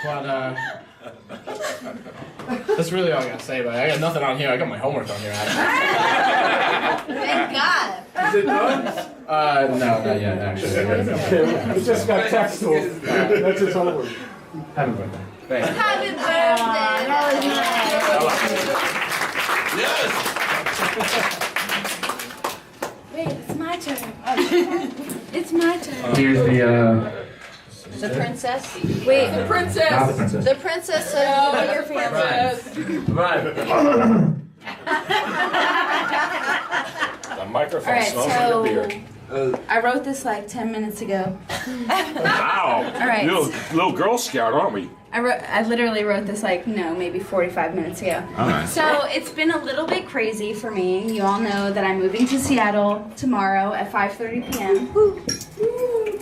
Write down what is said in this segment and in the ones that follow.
But that's really all I gotta say about it. I got nothing on here. I got my homework on here. Thank God. Is it done? No, not yet, actually. We just got text to him. That's his homework. Happy birthday. Thank you. Happy birthday. Wait, it's my turn. It's my turn. Here's The princess? Wait, the princess. Not the princess. The princess of your family. The microphone All right, smells like a so beer. I wrote this like 10 minutes ago. Wow. All right. Little Girl Scout, aren't we? I literally wrote this like, no, maybe 45 minutes ago. All right. So it's been a little bit crazy for me. You all know that I'm moving to Seattle tomorrow at 5:30 p.m.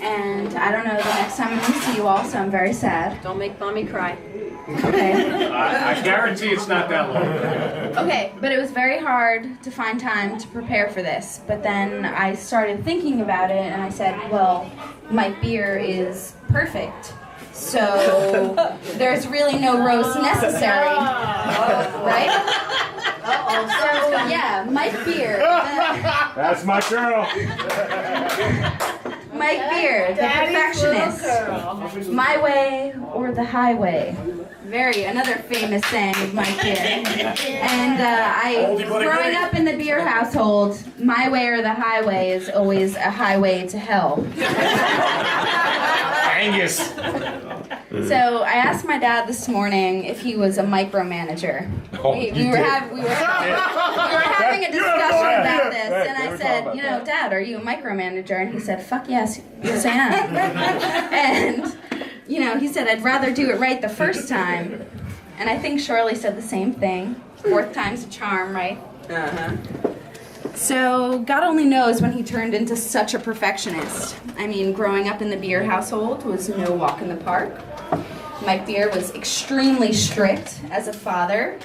And I don't know the next time I'm going to see you all, so I'm very sad. Don't make mommy cry. Okay. I guarantee it's not that long. Okay, but it was very hard to find time to prepare for this. But then I started thinking about it and I said, well, Mike Beer is perfect. So there's really no roast necessary. Right? So yeah, Mike Beer. That's my girl. Mike Beer, the perfectionist. My way or the highway. Another famous saying of Mike Beer. And growing up in the Beer household, my way or the highway is always a highway to hell. Angus. So I asked my dad this morning if he was a micromanager. We were having a discussion about this, and I said, you know, Dad, are you a micromanager? And he said, fuck yes, yes I am. And, you know, he said, I'd rather do it right the first time. And I think Shirley said the same thing. Fourth time's a charm, right? Uh-huh. So God only knows when he turned into such a perfectionist. I mean, growing up in the Beer household was no walk in the park. Mike Beer was extremely strict as a father,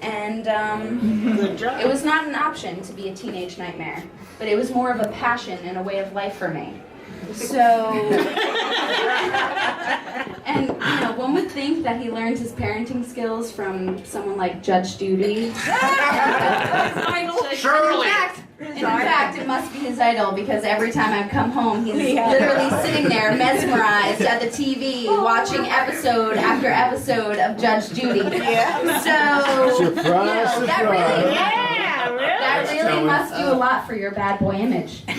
and it was not an option to be a teenage nightmare, but it was more of a passion and a way of life for me. So, and you know, one would think that he learned his parenting skills from someone like Judge Judy. Shirley. In fact, it must be his idol because every time I've come home, he's literally sitting there mesmerized at the TV watching episode after episode of Judge Judy. So, Surprise, you know, that really must do a lot for your bad boy image. So,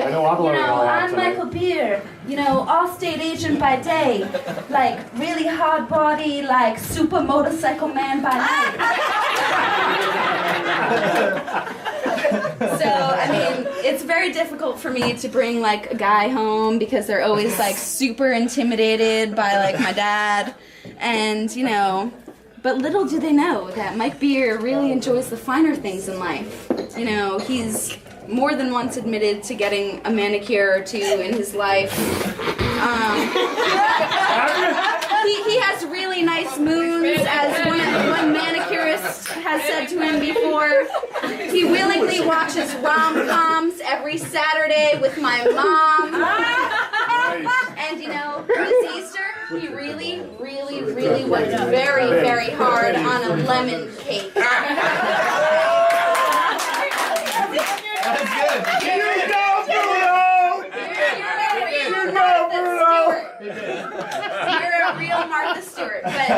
you know, I'm Michael Beer, you know, Allstate agent by day, like really hard body, like super motorcycle man by night. So, I mean, it's very difficult for me to bring like a guy home because they're always like super intimidated by like my dad, and you know. But little do they know that Mike Beer really enjoys the finer things in life. You know, he's more than once admitted to getting a manicure or two in his life. He has really nice moons, as one manicurist has said to him before. He willingly watches rom-coms every Saturday with my mom. And you know, this Easter, he really, really, really worked very, very hard on a lemon cake. You're a real Martha Stewart, but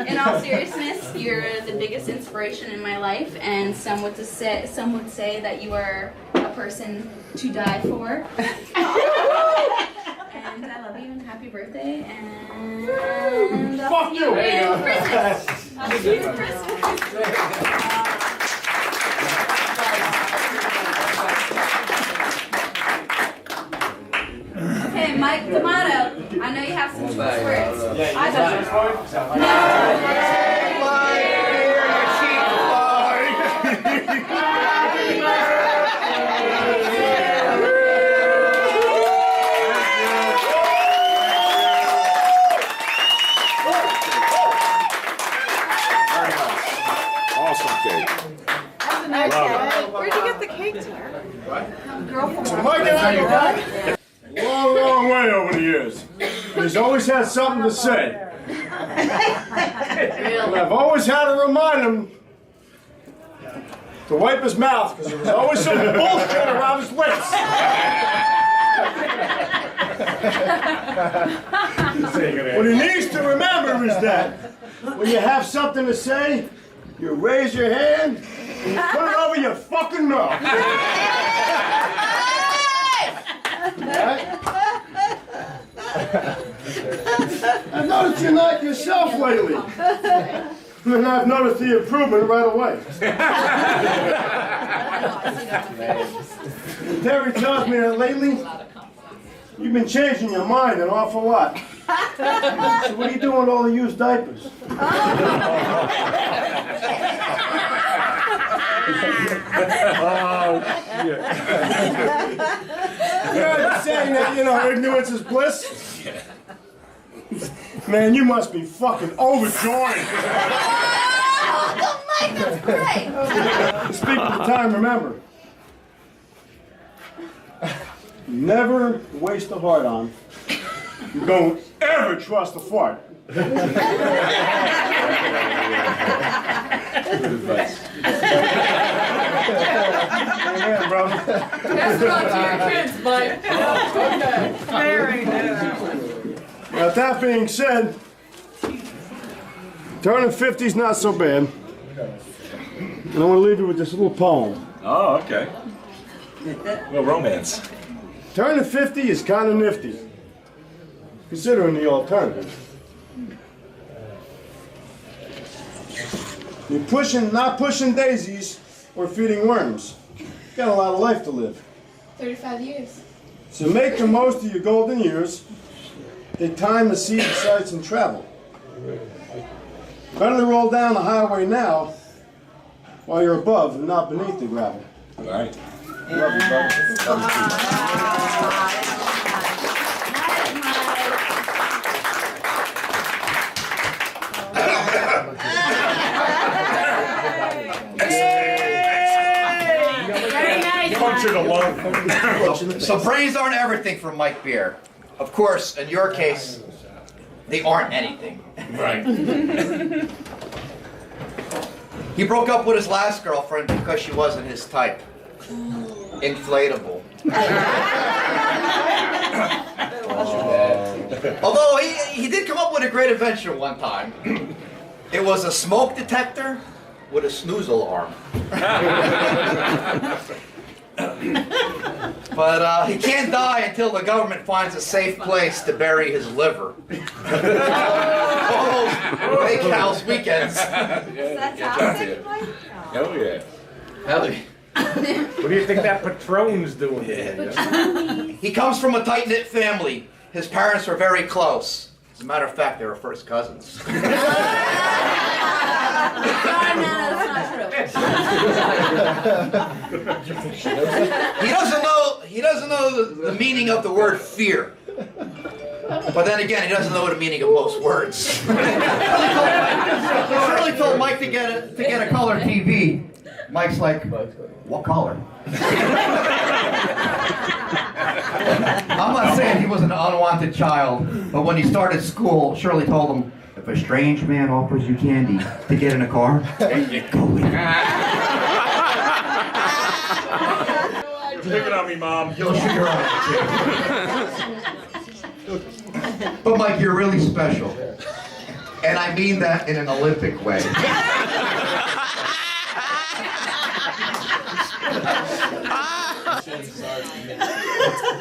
in all seriousness, you're the biggest inspiration in my life, and some would say that you are a person to die for. And I love you and happy birthday, and Fuck you! Merry Christmas. I'll see you for Christmas. Okay, Mike D'Amato, I know you have some choice words. I don't. Awesome cake. Where'd you get the cake, Tara? Mike Long way over the years. He's always had something to say. And I've always had to remind him to wipe his mouth because there was always some bullshit around his lips. What he needs to remember is that when you have something to say, you raise your hand and you put it over your fucking mouth. Right? I've noticed you're not yourself lately. And I've noticed the improvement right away. Terry tells me that lately, you've been changing your mind an awful lot. So what are you doing with all the used diapers? You're saying that, ignorance is bliss? Man, you must be fucking overjoyed. Oh, Mike, that's great. Speak of the time, remember. Never waste a heart on. You don't ever trust a fart. Good advice. Amen, brother. That's not to your kids, Mike. Okay. Very good. Now, that being said, turning 50 is not so bad. And I want to leave you with this little poem. Oh, okay. Well, romance. Turning 50 is kind of nifty, considering the alternative. You're not pushing daisies or feeding worms. You got a lot of life to live. 35 years. So make the most of your golden years. Take time to see the sights and travel. Better to roll down the highway now while you're above and not beneath the gravel. All right. Love you, brother. Punch it alone. So praise aren't everything for Mike Beer. Of course, in your case, they aren't anything. Right. He broke up with his last girlfriend because she wasn't his type. Inflatable. Although he did come up with a great invention one time. It was a smoke detector with a snooze alarm. But he can't die until the government finds a safe place to bury his liver. All those lake house weekends. Oh, yeah. What do you think that Patron's doing? He comes from a tight-knit family. His parents were very close. As a matter of fact, they were first cousins. Sorry, no, that's not true. He doesn't know the meaning of the word fear. But then again, he doesn't know the meaning of most words. Shirley told Mike to get a color TV. Mike's like, what color? I'm not saying he was an unwanted child, but when he started school, Shirley told him, if a strange man offers you candy to get in a car, go with it. Pick it on me, Mom. You'll shoot your own too. But Mike, you're really special. And I mean that in an Olympic way.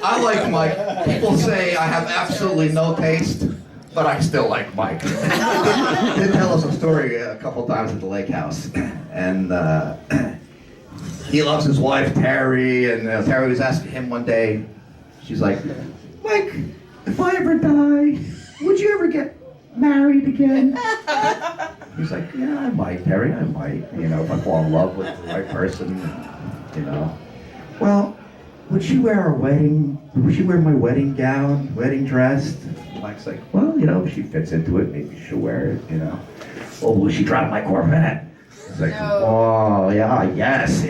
I like Mike. People say I have absolutely no taste, but I still like Mike. He did tell us a story a couple times at the lake house. And he loves his wife, Terry, and Terry was asking him one day, she's like, Mike, if I ever die, would you ever get married again? He's like, yeah, I might, Terry, I might. If I fall in love with the right person, Well, would she wear my wedding gown, wedding dress? Mike's like, well, if she fits into it, maybe she'll wear it, Well, will she drive my Corvette? It's like, oh, yeah, yes,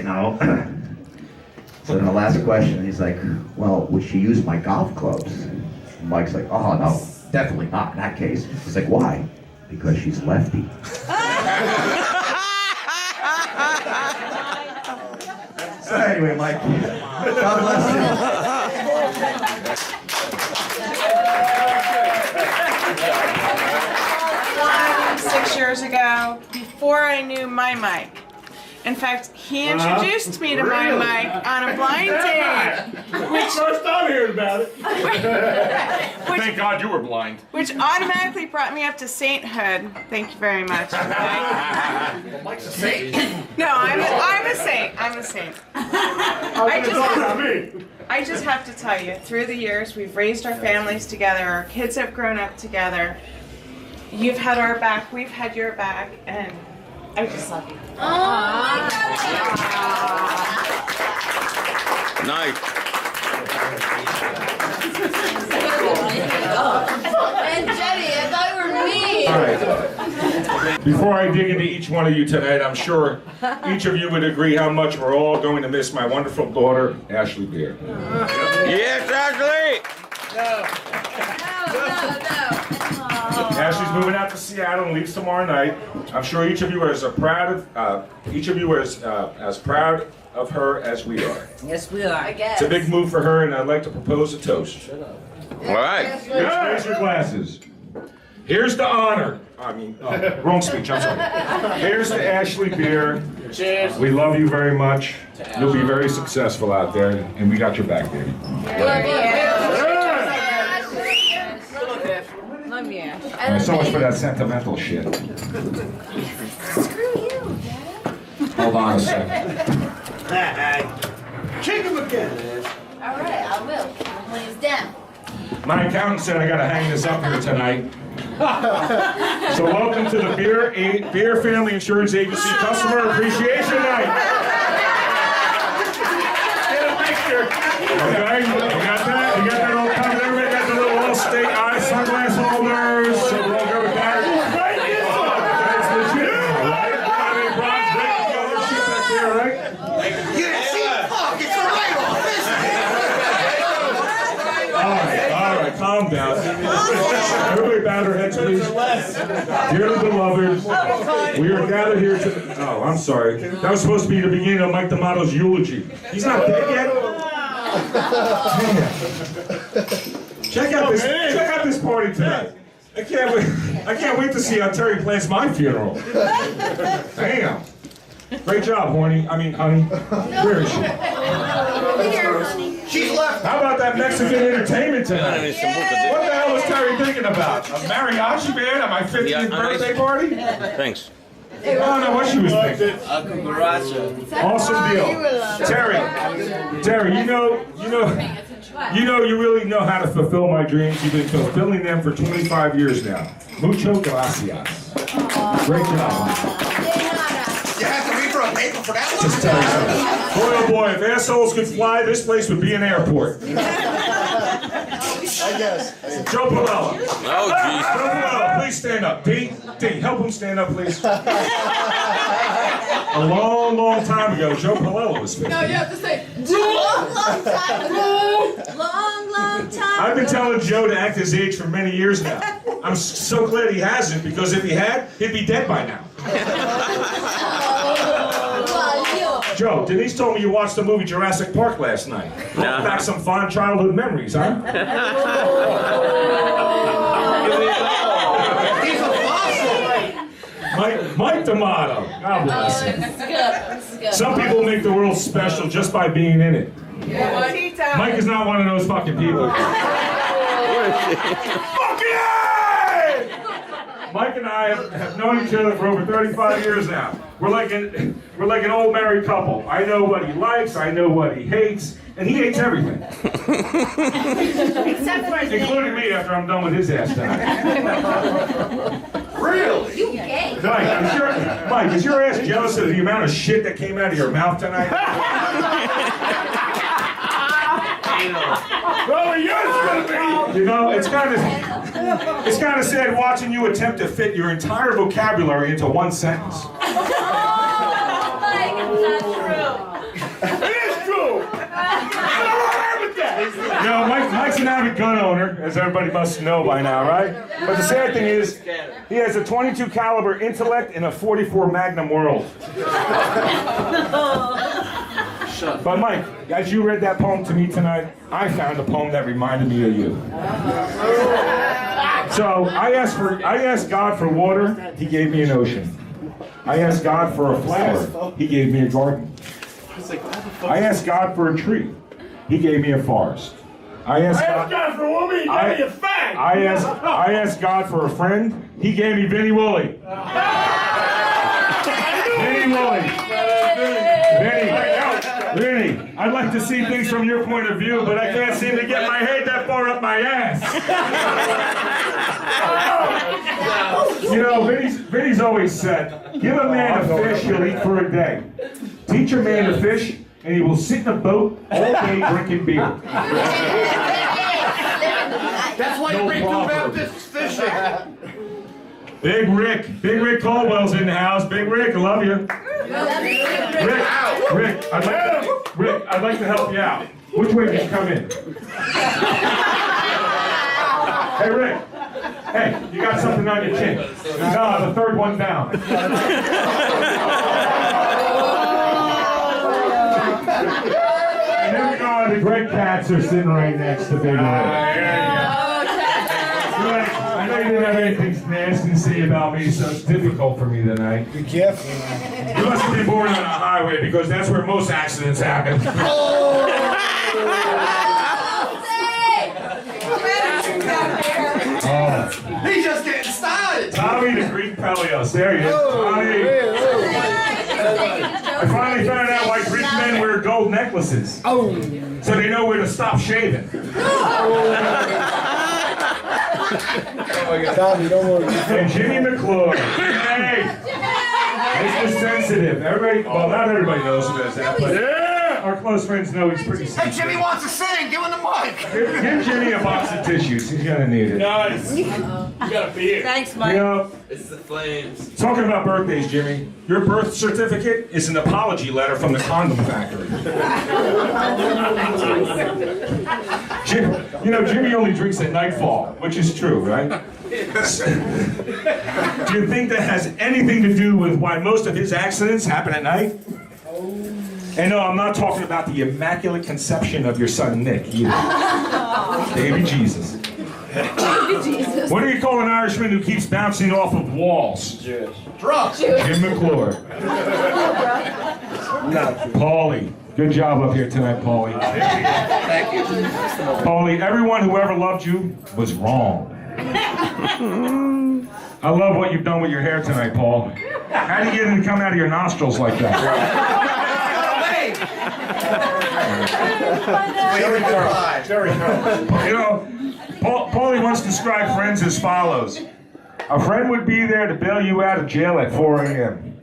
So then the last question, he's like, well, would she use my golf clubs? And Mike's like, oh, no, definitely not in that case. He's like, why? Because she's lefty. So anyway, Mike, God bless you. 6 years ago, before I knew my Mike. In fact, he introduced me to my Mike on a blind date, First time hearing about it. Thank God you were blind. which automatically brought me up to sainthood. Thank you very much. Mike's a saint. No, I'm a saint. I'm a saint. I just have to tell you, through the years, we've raised our families together. Our kids have grown up together. You've had our back. We've had your back, and I just love you. Nice. And Jenny, I thought you were me. All right. Before I dig into each one of you tonight, I'm sure each of you would agree how much we're all going to miss my wonderful daughter, Ashley Beer. Yes, Ashley. No. Ashley's moving out to Seattle and leaves tomorrow night. I'm sure each of you are as proud of her as we are. Yes, we are. I guess. It's a big move for her, and I'd like to propose a toast. All right. Raise your glasses. Here's the honor. Wrong speech, I'm sorry. Here's to Ashley Beer. Cheers. We love you very much. You'll be very successful out there, and we got your back, baby. Love you. So much for that sentimental shit. Screw you. Hold on a second. Kick him again. All right, I will. Please down. My accountant said I gotta hang this up here tonight. So welcome to the Beer Family Insurance Agency Customer Appreciation Night. Get a picture. Okay, you got that? You got that all covered? Everybody got the little Allstate eye sunglass holders. So we're all good with that? That's legit. All right? Got any bronze break together? Shit back there, right? You didn't see it? Fuck, it's a write-off, All right, calm down. Everybody bow their heads, please. Dearly beloved, we are gathered here to... Oh, I'm sorry. That was supposed to be the beginning of Mike D'Amato's eulogy. He's not dead yet? Check out this party tonight. I can't wait to see how Terry plans my funeral. Damn. Great job, honey. Where is she? She's left. How about that Mexican entertainment tonight? What the hell was Terry thinking about? A mariachi band at my 50th birthday party? Thanks. I don't know what she was thinking. Awesome deal. Terry, you really know how to fulfill my dreams. You've been fulfilling them for 25 years now. Mucho gracias. Great job. You have to read for a paper for that one? Just tell you something. Boy, oh boy, if assholes could fly, this place would be an airport. I guess. Joe Palella. Oh, Joe Palella, please stand up. D, help him stand up, please. A long, long time ago, Joe Palella was 50. No, you have to say, Long time ago. Long time I've been ago. telling Joe to act his age for many years now. I'm so glad he hasn't, because if he had, he'd be dead by now. Joe, Denise told me you watched the movie Jurassic Park last night. Brought back some fond childhood memories, huh? He's a fossil. Mike D'Amato. God bless him. This is good. Some people make the world special just by being in it. Mike is not one of those fucking people. Fuck yeah! Mike and I have known each other for over 35 years now. We're like an old married couple. I know what he likes, I know what he hates, and he hates everything. Except for his Including me after I'm done with his ass tonight. Really? You gay. Mike, is your ass jealous of the amount of shit that came out of your mouth tonight? Well, yours gonna be. You know, it's kind of sad watching you attempt to fit your entire vocabulary into one sentence. Mike, it's not true. It is true. know, Mike's an avid gun owner, as everybody must know by now, right? But the sad thing is, he has a 22 caliber intellect in a 44 Magnum world. But Mike, as you read that poem to me tonight, I found a poem that reminded me of you. So I asked God for water, he gave me an ocean. I asked God for a flower, he gave me a garden. I asked God for a tree, he gave me a forest. I asked God for a woman, he gave me a fag. I asked God for a friend, he gave me Vinnie Woolley. Vinnie Woolley. Vinnie, I'd like to see things from your point of view, but I can't seem to get my head that far up my ass. You know, Vinnie's always said, give a man a fish, he'll eat for a day. Teach a man to fish, and he will sit in a boat all day drinking beer. That's why you bring two Baptists fishing. Big Rick Caldwell's in the house. Big Rick, I love you. Rick, I'd like to help you out. Which way did you come in? Hey, Rick. Hey, you got something on your chin. No, the third one down. And then we know the great cats are sitting right next to Big Rick. I know you didn't have anything nasty to say about me, so it's difficult for me tonight. Be careful. You must have been born on a highway because that's where most accidents happen. He's just getting started. Tommy the Greek Pelios, there he is. Tommy. I finally found out why Greek men wear gold necklaces. So they know where to stop shaving. Tommy, don't worry. And Jimmy McClure. Hey! Mr. Sensitive. Everybody, well, not everybody knows who does that, but our close friends know he's pretty sensitive. Hey, Jimmy wants to sing. Give him the mic. Give Jimmy a box of tissues. He's gonna need it. Nice. You got a beer. Thanks, You Mike. know, It's the flames. talking about birthdays, Jimmy, your birth certificate is an apology letter from the condom factory. Jimmy only drinks at nightfall, which is true, right? Do you think that has anything to do with why most of his accidents happen at night? And no, I'm not talking about the immaculate conception of your son Nick either. Baby Jesus. What do you call an Irishman who keeps bouncing off of walls? Drunk. Jim McClure. Paulie. Good job up here tonight, Paulie. Thank you. Paulie, everyone who ever loved you was wrong. I love what you've done with your hair tonight, Paul. How do you get it to come out of your nostrils like that? Jerry Curl. You know, Paulie once described friends as follows. A friend would be there to bail you out of jail at 4 a.m.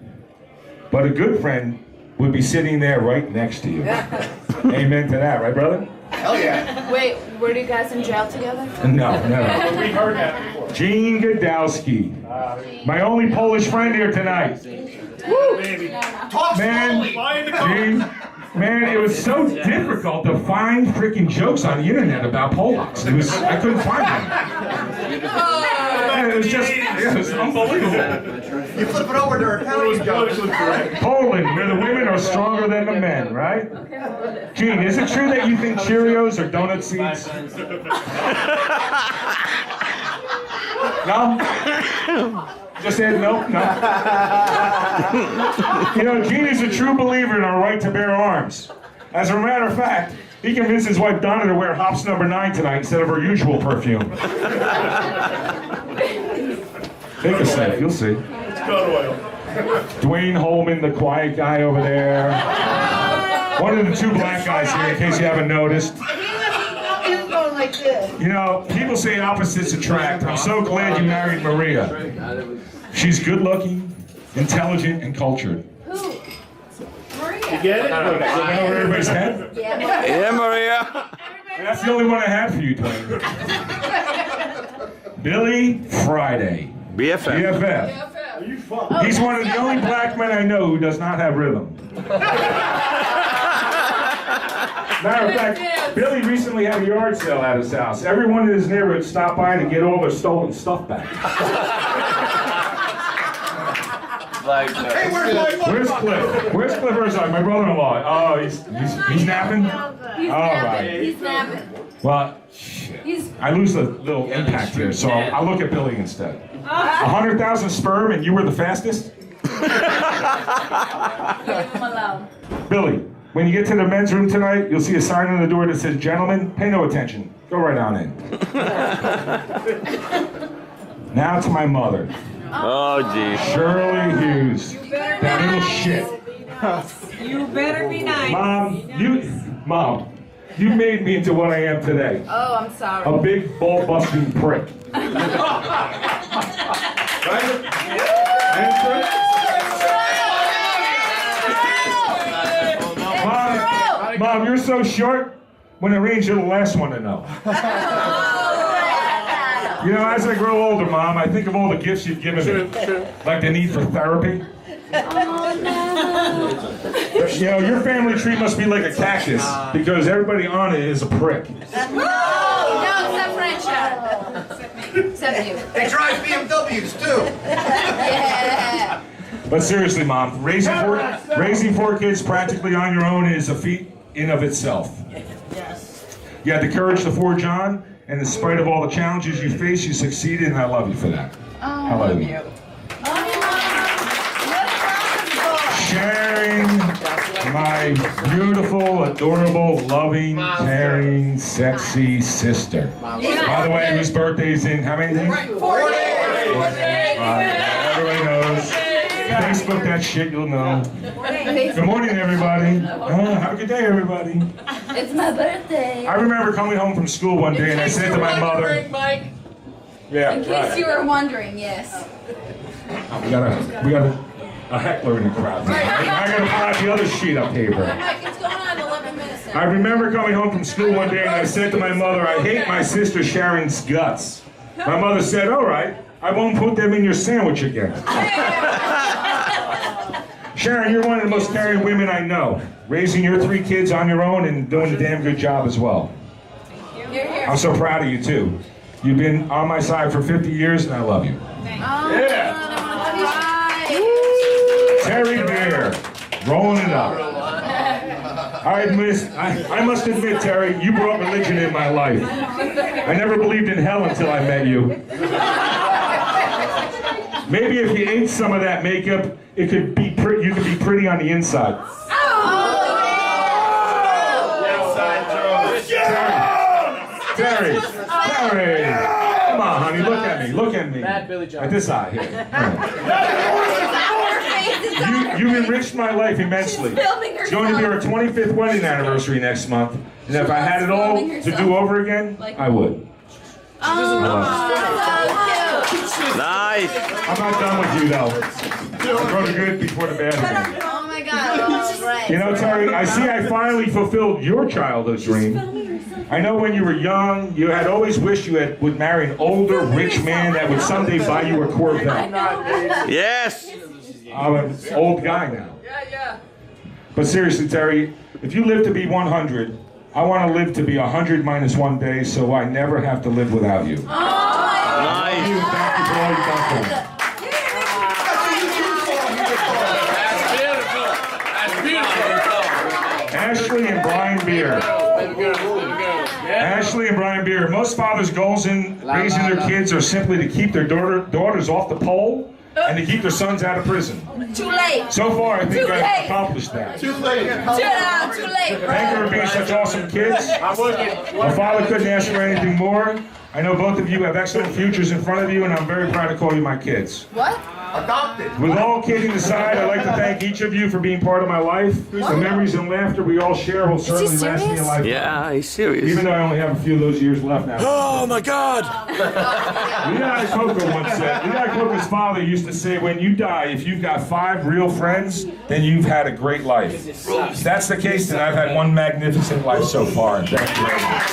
But a good friend would be sitting there right next to you. Amen to that, right, brother? Hell yeah. Wait, were you guys in jail together? No, never. We heard that before. Gene Godowski. My only Polish friend here tonight. Talk Man, slowly. Gene, man, it was so difficult to find freaking jokes on the internet about Polacks. I couldn't find them. It was unbelievable. You flip it over to her. Poland, where the women are stronger than the men, right? Gene, is it true that you think Cheerios are donut seeds? No? Just said no? No. You know, Gene is a true believer in our right to bear arms. As a matter of fact, he convinced his wife Donna to wear Hops No. 9 tonight instead of her usual perfume. Take a sip, you'll see. Dwayne Holman, the quiet guy over there. One of the two black guys here, in case you haven't noticed. You know, people say opposites attract. I'm so glad you married Maria. She's good looking, intelligent, and cultured. Who? Maria. You get it? Over everybody's head? Yeah, Maria. And that's the only one I had for you, Dwayne. Billy Friday. BFF. BFF. He's one of the only black men I know who does not have rhythm. Matter of fact, Billy recently had a yard sale at his house. Everyone in his neighborhood stopped by to get all their stolen stuff back. Hey, where's my Where's Cliff? Where's Cliff Herzog, my brother-in-law? Oh, he's napping? He's All napping. right. He's napping. Well, shit. He's I lose a little impact here, so I'll look at Billy instead. 100,000 sperm and you were the fastest? leave him alone. Billy, when you get to the men's room tonight, you'll see a sign on the door that says, "Gentlemen, pay no attention. Go right on in." Now to my mother, Oh, geez. Shirley Hughes. That little shit. You better be nice. Mom, you made me into what I am today. Oh, I'm sorry. A big, ball-busting prick. Mom, you're so short, when it rains, you're the last one to know. You know, as I grow older, Mom, I think of all the gifts you've given me. Like the need for therapy. You know, your family tree must be like a cactus, because everybody on it is a prick. No, except French. Except you. They drive BMWs too. Yeah. But seriously, Mom, raising four kids practically on your own is a feat in of itself. You had the courage to forge on, and in spite of all the challenges you faced, you succeeded, and I love you for that. I love you. Sharing my beautiful, adorable, loving, caring, sexy sister. By the way, whose birthday's in how many days? 4 days. Everybody knows. Facebook that shit, you'll know. Good morning, everybody. Have a good day, everybody. It's my birthday. I remember coming home from school one day and I said to my mother, "Yeah, In case right. you were wondering, yes. We got a heckler in the crowd. I gotta pull out the other sheet of paper." Mike, it's going on 11 minutes now. I remember coming home from school one day and I said to my mother, "I hate my sister Sharon's guts." My mother said, "All right, I won't put them in your sandwich again." Sharon, you're one of the most caring women I know. Raising your 3 kids on your own and doing a damn good job as well. You're here. I'm so proud of you too. You've been on my side for 50 years and I love you. Yeah. Terry Beer, rolling it up. I must admit, Terry, you brought religion in my life. I never believed in hell until I met you. Maybe if you ate some of that makeup, you could be pretty on the inside. Terry, come on, honey, look at me, Bad Billy John. At this eye here. You've enriched my life immensely. It's going to be our 25th wedding anniversary next month, and if I had it all to do over again, I would. Nice. I'm not done with you though. I'll go to good before the bad again. Oh my God. Oh, right. You know, Terry, I see I finally fulfilled your childhood dream. I know when you were young, you had always wished you would marry an older, rich man that would someday buy you a Corvette. Yes. I'm an old guy now. But seriously, Terry, if you live to be 100, I want to live to be 100 minus 1 day so I never have to live without you. Nice. Thank you for all you've done for me. That's beautiful. Ashley and Brian Beer. Ashley and Brian Beer. Most fathers' goals in raising their kids are simply to keep their daughters off the pole and to keep their sons out of prison. Too late. So far, I think Too I've late. accomplished that. Too late. Too late, bro. Thank you for being such awesome kids. I'm looking. My father couldn't ask for anything more. I know both of you have excellent futures in front of you, and I'm very proud to call you my kids. What? Adopted. With all kidding aside, I'd like to thank each of you for being part of my life. The memories and laughter we all share will certainly last me a lifetime. Yeah, he's serious. Even though I only have a few of those years left now. Oh my God. Leon Coco once said, Leon Coco's father used to say, when you die, if you've got 5 real friends, then you've had a great life. If that's the case, then I've had one magnificent life so far, and thank you very much.